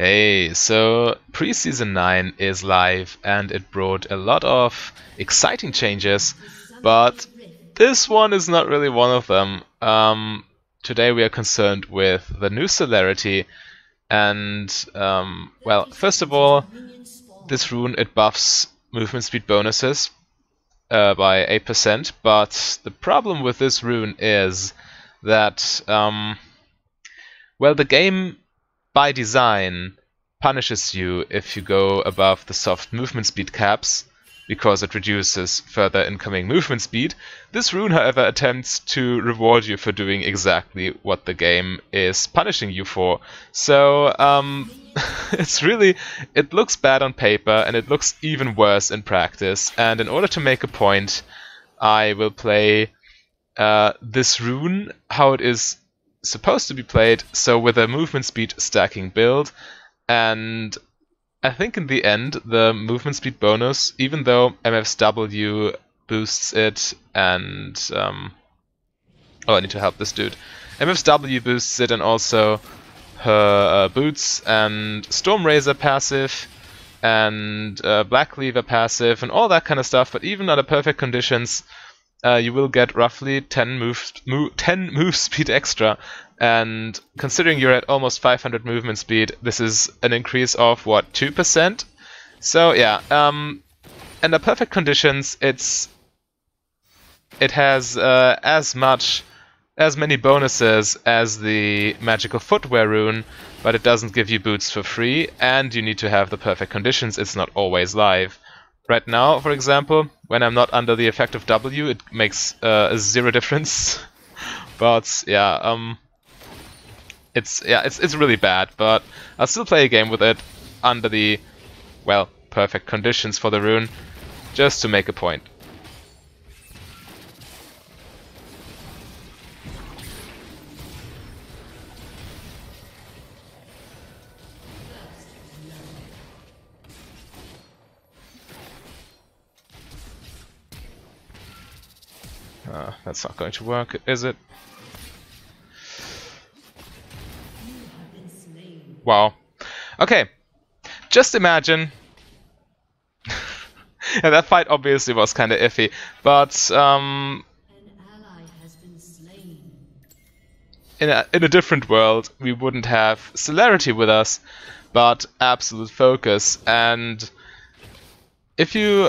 Hey, so Preseason 9 is live and it brought a lot of exciting changes, but this one is not really one of them. Today we are concerned with the new Celerity and, well, first of all, this rune, it buffs movement speed bonuses by 8%, but the problem with this rune is that, well, the game by design punishes you if you go above the soft movement speed caps, because it reduces further incoming movement speed. This rune, however, attempts to reward you for doing exactly what the game is punishing you for. So, it looks bad on paper, and it looks even worse in practice. And in order to make a point, I will play this rune how it is supposed to be played, so with a movement speed stacking build, and I think in the end the movement speed bonus, even though MFW boosts it and oh, I need to help this dude. MFW boosts it and also her boots and Storm Razor passive and Black Cleaver passive and all that kind of stuff, but even under perfect conditions you will get roughly 10 move speed extra, and considering you're at almost 500 movement speed, this is an increase of what, 2%? So yeah, under perfect conditions, it has as many bonuses as the magical footwear rune, but it doesn't give you boots for free, and you need to have the perfect conditions. It's not always live. Right now, for example, when I'm not under the effect of W, it makes a zero difference. But yeah, it's really bad. But I'll still play a game with it under the, well, perfect conditions for the rune, just to make a point. That's not going to work, is it? Wow. Okay. Just imagine. Yeah, that fight obviously was kind of iffy, but in a different world, we wouldn't have Celerity with us, but absolute focus. And if you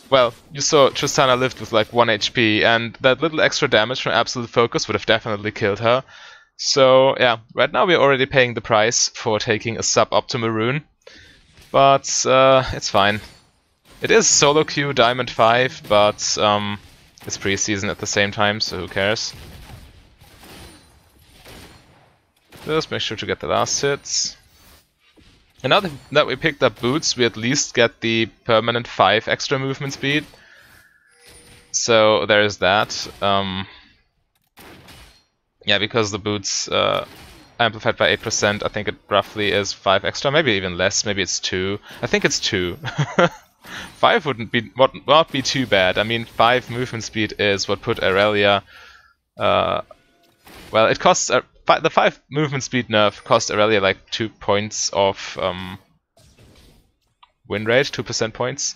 well, you saw Tristana lived with like 1 HP, and that little extra damage from Absolute Focus would have definitely killed her. So yeah, right now we're already paying the price for taking a suboptimal rune, but it's fine. It is solo queue Diamond 5, but it's Preseason at the same time, so who cares? Just make sure to get the last hits. And now that we picked up boots, we at least get the permanent 5 extra movement speed. So there is that. Yeah, because the boots amplified by 8%, I think it roughly is 5 extra, maybe even less, maybe it's 2. I think it's 2. 5 would not be too bad. I mean, 5 movement speed is what put Aurelia... well, it costs... the 5 movement speed nerf cost Aurelia like 2 points of win rate, 2% points.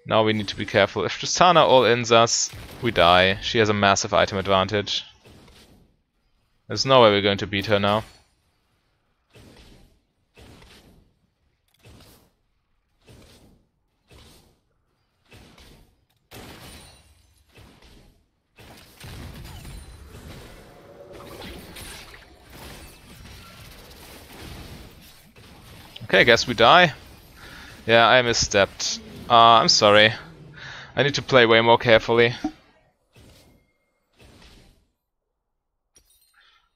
Now we need to be careful. If Tristana all-ins us, we die. She has a massive item advantage. There's no way we're going to beat her now. Okay, I guess we die. Yeah, I misstepped. I'm sorry. I need to play way more carefully.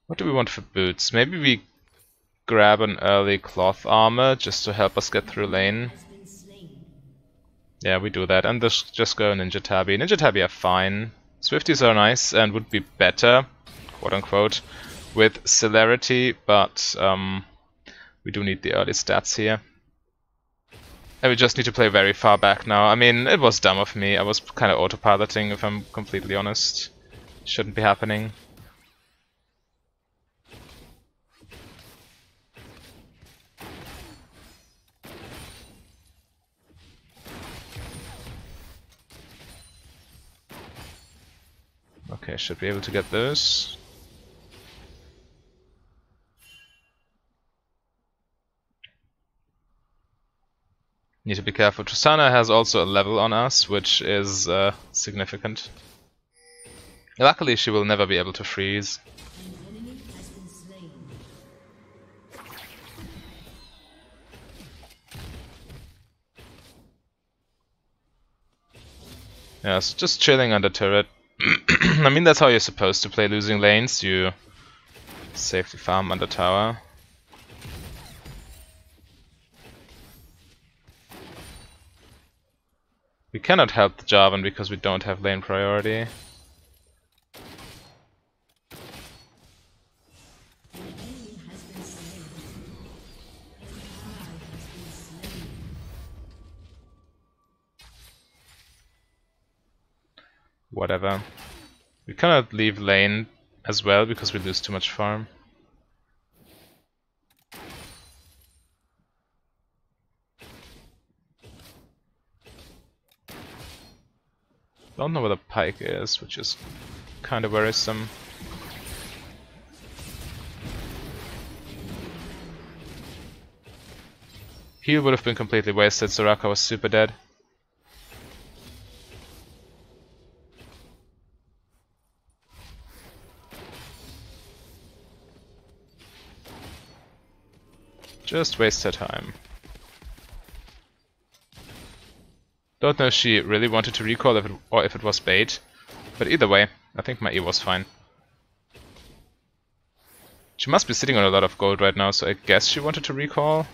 What do we want for boots? Maybe we grab an early cloth armor just to help us get through lane. Yeah, we do that. And just go Ninja Tabi. Ninja Tabi are fine. Swifties are nice and would be better, quote unquote, with Celerity, but we do need the early stats here. And we just need to play very far back now. I mean, it was dumb of me. I was kind of autopiloting, if I'm completely honest. Shouldn't be happening. Okay, should be able to get those. Need to be careful. Tristana has also a level on us, which is significant. Luckily, she will never be able to freeze. Yeah, so just chilling under turret. I mean, that's how you're supposed to play losing lanes. You safely farm under tower. We cannot help the Jarvan because we don't have lane priority. Whatever. We cannot leave lane as well because we lose too much farm. Don't know where the pike is, which is kind of worrisome. Heal would have been completely wasted, Soraka was super dead. Just waste her time. Don't know if she really wanted to recall or if it was bait, but either way, I think my E was fine. She must be sitting on a lot of gold right now, so I guess she wanted to recall.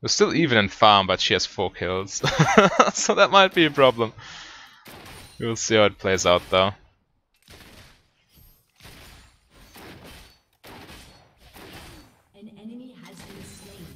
We're still even in farm, but she has 4 kills. So that might be a problem. We'll see how it plays out though. An enemy has been slain.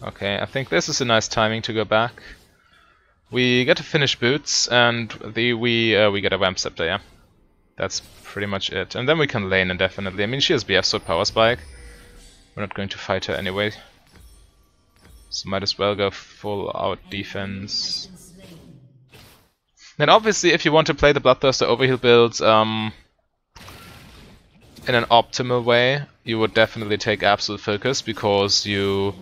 Okay, I think this is a nice timing to go back. We get to finish boots, and we get a Vamp Scepter, yeah. That's pretty much it. And then we can lane indefinitely. I mean, she has BF Sword Power Spike. We're not going to fight her anyway. So might as well go full out defense. Then obviously, if you want to play the Bloodthirster Overheal build in an optimal way, you would definitely take Absolute Focus, because you're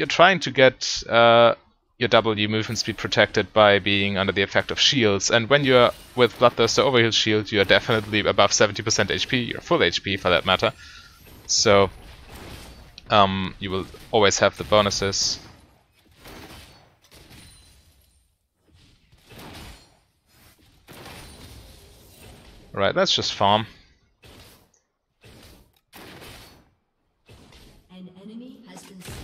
trying to get your W movement speed protected by being under the effect of shields, and when you're with Bloodthirster Overheal Shield, you're definitely above 70% HP, you're full HP for that matter, so you will always have the bonuses. Right, let's just farm. An enemy has been slain.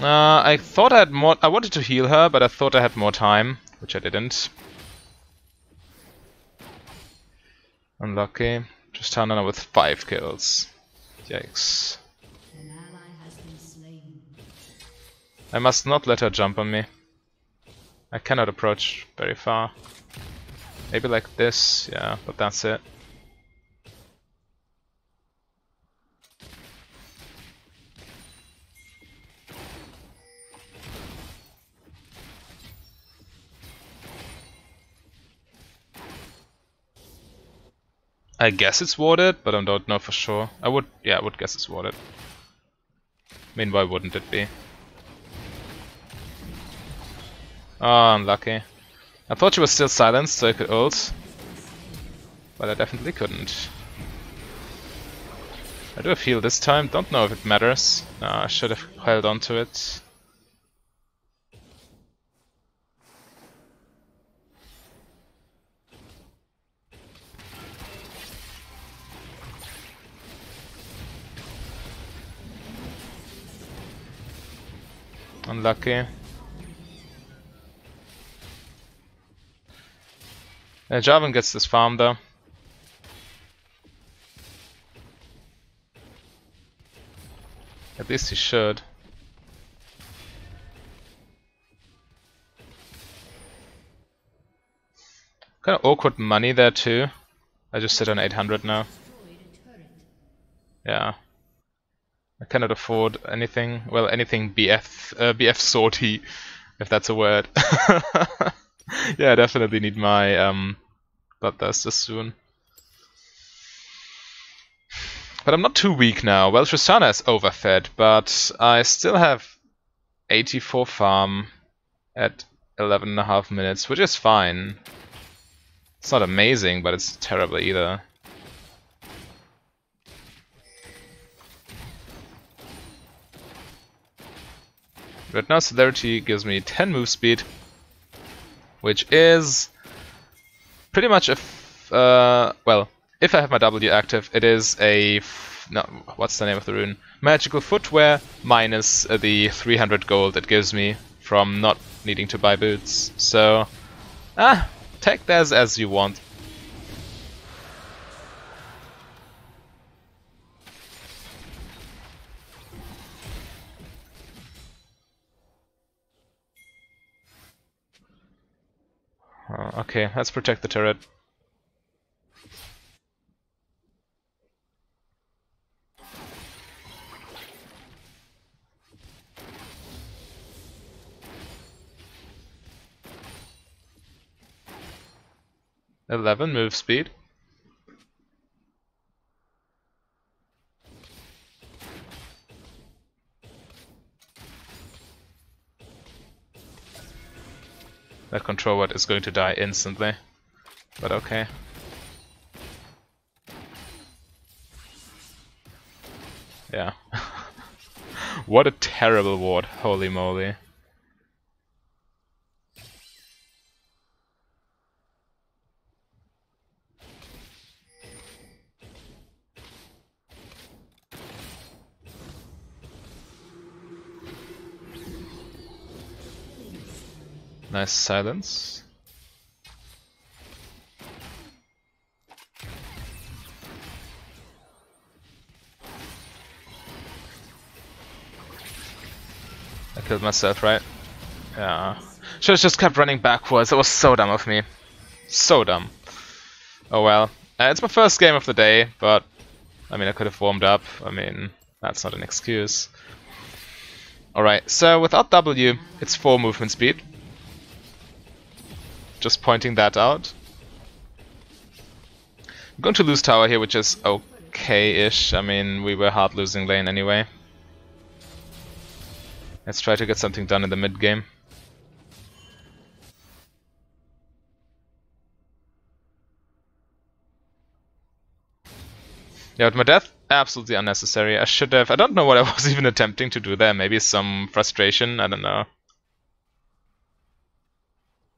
I thought I had more. I wanted to heal her, but I thought I had more time, which I didn't. Unlucky. Tristana with 5 kills. Yikes. An ally has been slain. I must not let her jump on me. I cannot approach very far. Maybe like this, yeah, but that's it. I guess it's warded, but I don't know for sure. I would guess it's warded. I mean, why wouldn't it be? Oh, unlucky. I thought she was still silenced, so I could ult. But I definitely couldn't. I do have heal this time, don't know if it matters. I should have held on to it. Unlucky. Jarvan gets this farm though. At least he should. Kind of awkward money there too. I just sit on 800 now. Yeah. I cannot afford anything. Well, anything BF sorty, if that's a word. Yeah, I definitely need my Bloodthirster soon. But I'm not too weak now. Well, Tristana is overfed, but I still have 84 farm at 11.5 minutes, which is fine. It's not amazing, but it's terrible either. Right now, Celerity gives me 10 move speed, which is pretty much a well, if I have my W active, it is a no, what's the name of the rune? Magical footwear minus the 300 gold it gives me from not needing to buy boots. So, take that as you want. Okay, let's protect the turret. (11) move speed. That control ward is going to die instantly, but okay. Yeah. What a terrible ward, holy moly. Nice silence. I killed myself, right? Yeah. Should've just kept running backwards. That was so dumb of me. So dumb. Oh well. It's my first game of the day, but I mean, I could have warmed up. I mean, that's not an excuse. Alright, so without W, it's 4 movement speed. Just pointing that out. I'm going to lose tower here, which is okay-ish. I mean, we were hard losing lane anyway. Let's try to get something done in the mid-game. Yeah, but my death, absolutely unnecessary. I should have... I don't know what I was even attempting to do there. Maybe some frustration? I don't know.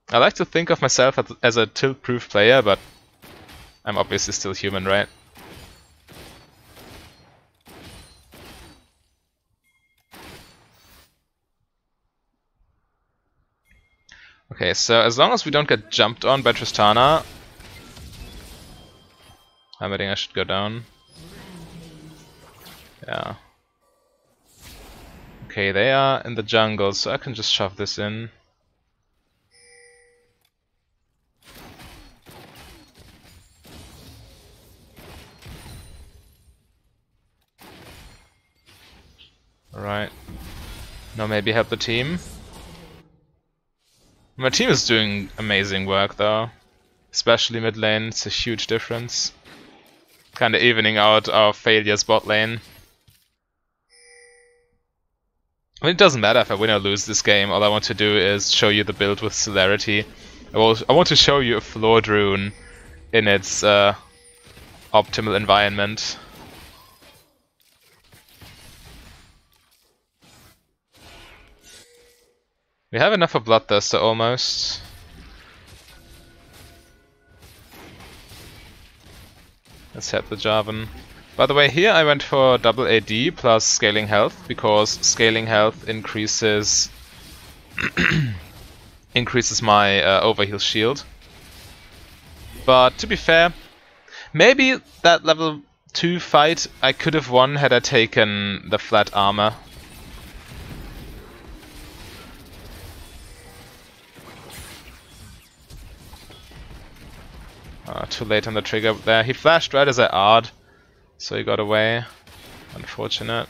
I like to think of myself as a tilt-proof player, but I'm obviously still human, right? Okay, so as long as we don't get jumped on by Tristana... I'm betting I should go down. Yeah. Okay, they are in the jungle, so I can just shove this in. Alright. Now maybe help the team. My team is doing amazing work though. Especially mid lane, it's a huge difference. Kinda evening out our failures bot lane. I mean, it doesn't matter if I win or lose this game, all I want to do is show you the build with Celerity. I want to show you a floored rune in its optimal environment. We have enough for Bloodthirster almost. Let's help the Jarvan. By the way, here I went for double AD plus scaling health, because scaling health increases increases my overheal shield. But to be fair, maybe that level 2 fight I could have won had I taken the flat armor. Too late on the trigger there. He flashed right as I R'd, so he got away. Unfortunate.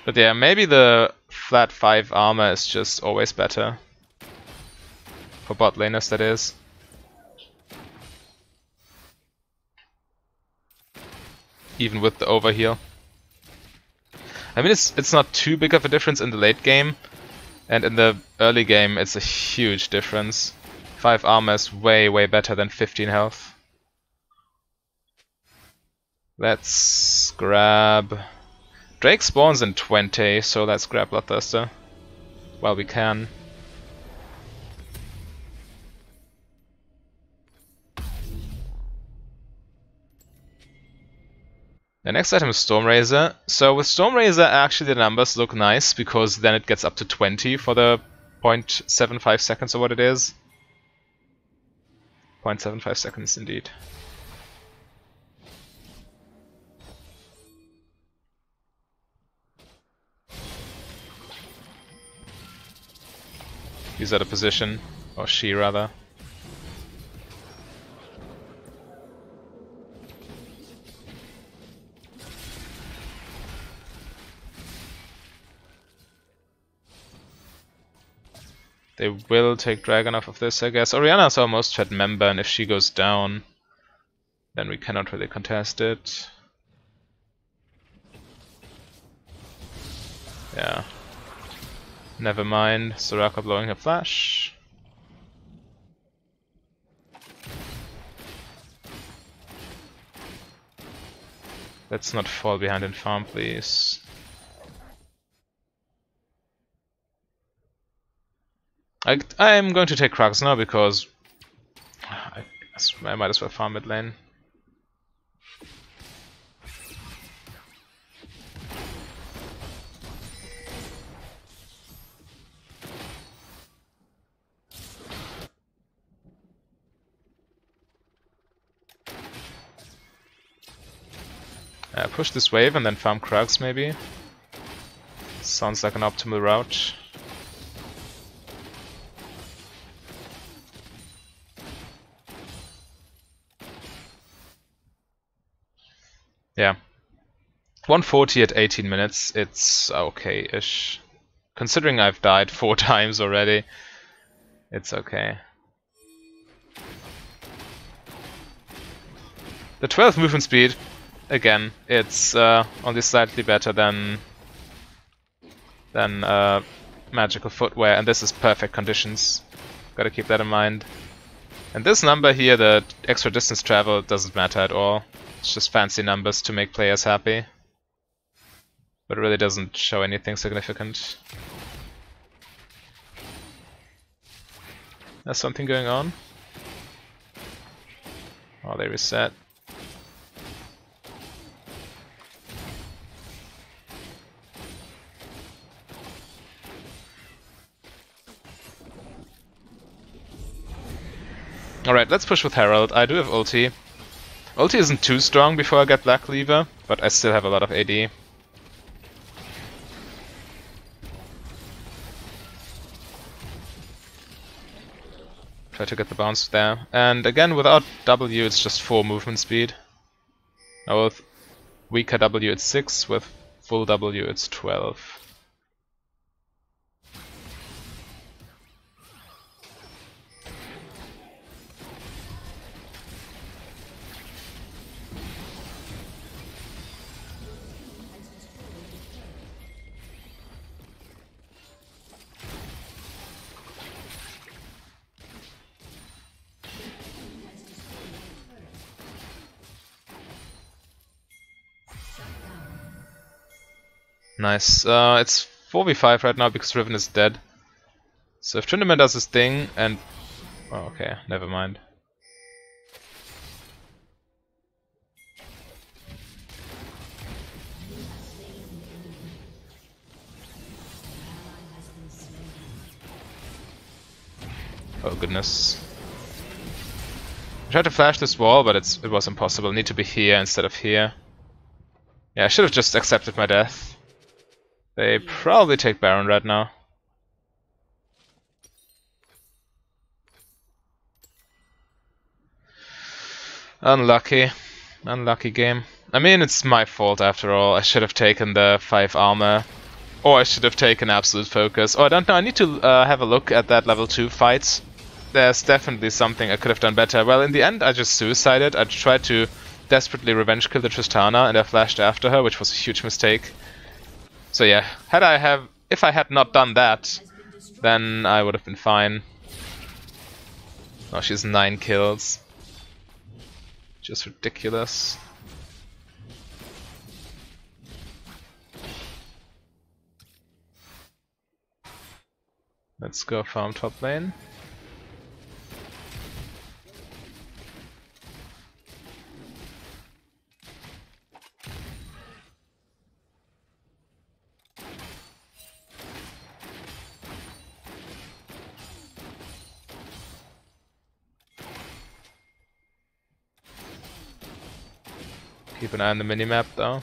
But yeah, maybe the flat 5 armor is just always better. For bot laners, that is. Even with the overheal. I mean, it's not too big of a difference in the late game. And in the early game, it's a huge difference. 5 armor is way, way better than 15 health. Let's grab... Drake spawns in 20, so let's grab Bloodthirster. While we can. The next item is Stormrazor. So with Stormrazor, actually the numbers look nice, because then it gets up to 20 for the 0.75 seconds or what it is. 0.75 seconds indeed. He's out of position, or she rather. They will take Dragon off of this, I guess. Orianna's our most fed member, and if she goes down, then we cannot really contest it. Yeah. Never mind. Soraka blowing her flash. Let's not fall behind in farm, please. I'm going to take Krugs now because I might as well farm mid lane. Push this wave and then farm Krugs maybe. Sounds like an optimal route. Yeah. 140 at 18 minutes, it's okay-ish. Considering I've died 4 times already, it's okay. The 12 movement speed, again, it's only slightly better than magical footwear, and this is perfect conditions. Gotta keep that in mind. And this number here, the extra distance travel, doesn't matter at all. It's just fancy numbers to make players happy. But it really doesn't show anything significant. There's something going on. Oh, they reset. Alright, let's push with Herald. I do have ulti. Ulti isn't too strong before I get Black Cleaver, but I still have a lot of AD. Try to get the bounce there. And again, without W it's just 4 movement speed. Now with weaker W it's 6, with full W it's 12. Nice. It's 4v5 right now because Riven is dead. So if Trindaman does his thing and... Oh, okay, never mind. goodness. I tried to flash this wall, but it was impossible. I need to be here instead of here. Yeah, I should have just accepted my death. They probably take Baron right now. Unlucky. Unlucky game. I mean, it's my fault after all. I should have taken the 5 armor. Or I should have taken absolute focus. Oh, I don't know. I need to have a look at that level 2 fight. There's definitely something I could have done better. Well, in the end, I just suicided. I tried to desperately revenge kill the Tristana, and I flashed after her, which was a huge mistake. So yeah, if I had not done that, then I would have been fine. Oh, she's 9 kills. Just ridiculous. Let's go farm top lane. Keep an eye on the minimap though.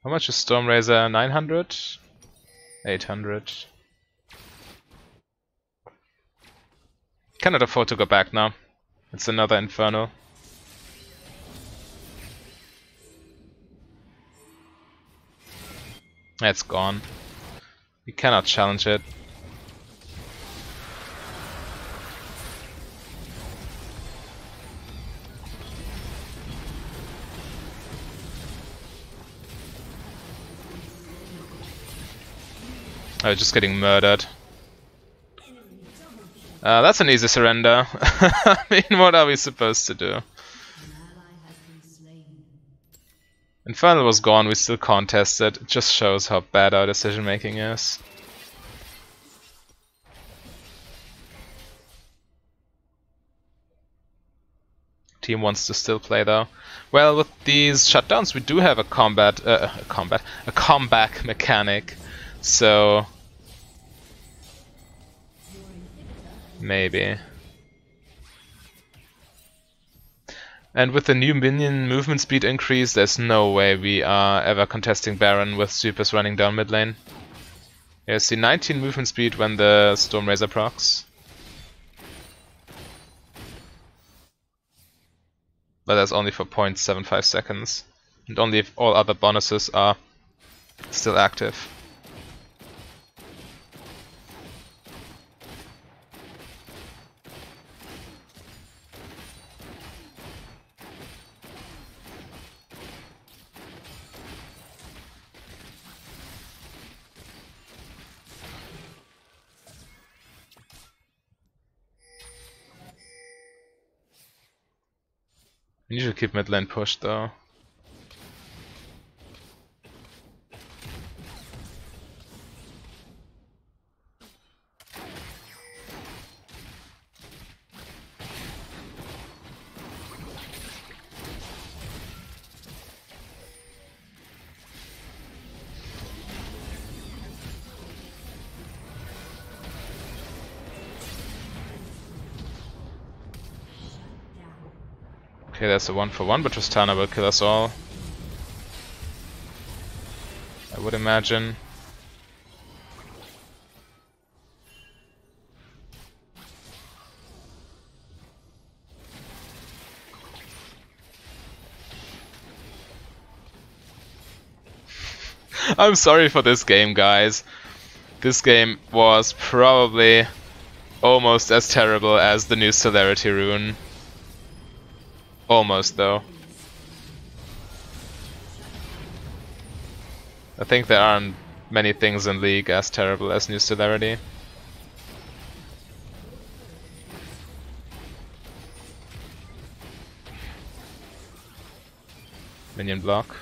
How much is Stormrazor? 900? 800. Cannot afford to go back now. It's another Inferno. It's gone. We cannot challenge it. Oh, just getting murdered. That's an easy surrender. I mean, what are we supposed to do? Infernal was gone, we still contested. It just shows how bad our decision making is. Team wants to still play though. Well, with these shutdowns we do have a comeback mechanic. So maybe. And with the new minion movement speed increase, there's no way we are ever contesting Baron with supers running down mid lane. Yeah, see 19 movement speed when the Stormrazor procs. But that's only for 0.75 seconds. And only if all other bonuses are still active. We need to keep mid lane pushed though. Okay, that's a 1-for-1, but Tristana will kill us all. I would imagine. I'm sorry for this game, guys. This game was probably almost as terrible as the new Celerity rune. Almost, though. I think there aren't many things in League as terrible as new Celerity. Minion block.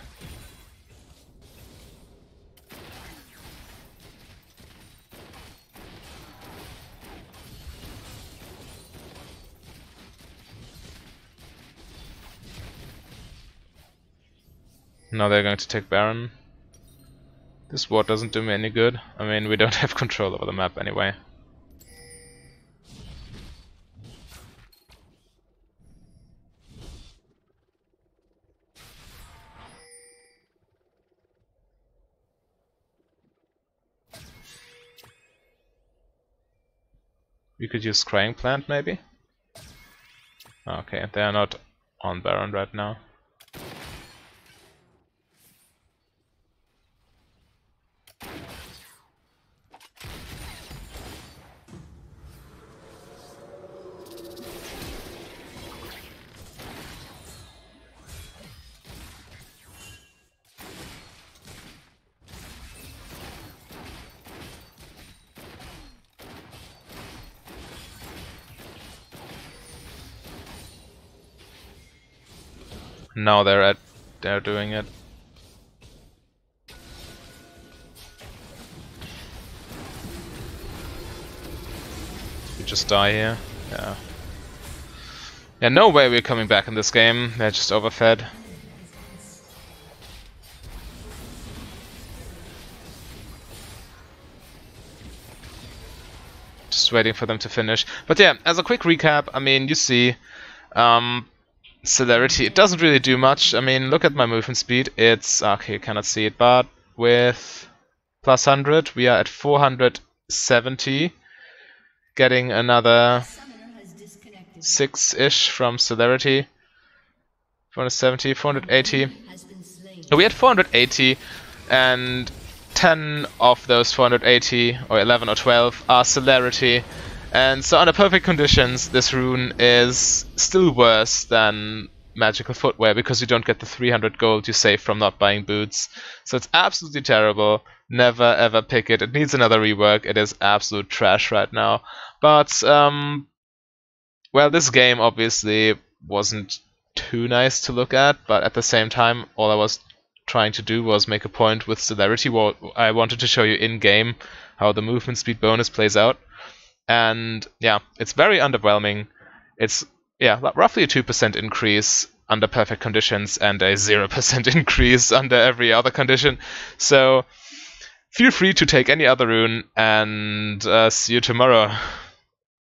Now they're going to take Baron. This ward doesn't do me any good. I mean, we don't have control over the map anyway. We could use Scrying Plant, maybe? Okay, they are not on Baron right now. Now they're doing it. We just die here. Yeah. Yeah, no way we're coming back in this game. They're just overfed. Just waiting for them to finish. But yeah, as a quick recap, I mean, you see, Celerity, it doesn't really do much. I mean, look at my movement speed. It's okay, you cannot see it, but with plus 100, we are at 470. Getting another 6-ish from Celerity. 470, 480. So we had 480, and 10 of those 480, or 11 or 12, are Celerity. And so under perfect conditions, this rune is still worse than magical footwear because you don't get the 300 gold you save from not buying boots. So it's absolutely terrible. Never ever pick it. It needs another rework. It is absolute trash right now. But, well, this game obviously wasn't too nice to look at, but at the same time, all I was trying to do was make a point with Celerity. I wanted to show you in-game how the movement speed bonus plays out. And yeah, it's very underwhelming. It's roughly a 2% increase under perfect conditions and a 0% increase under every other condition. So feel free to take any other rune, and see you tomorrow.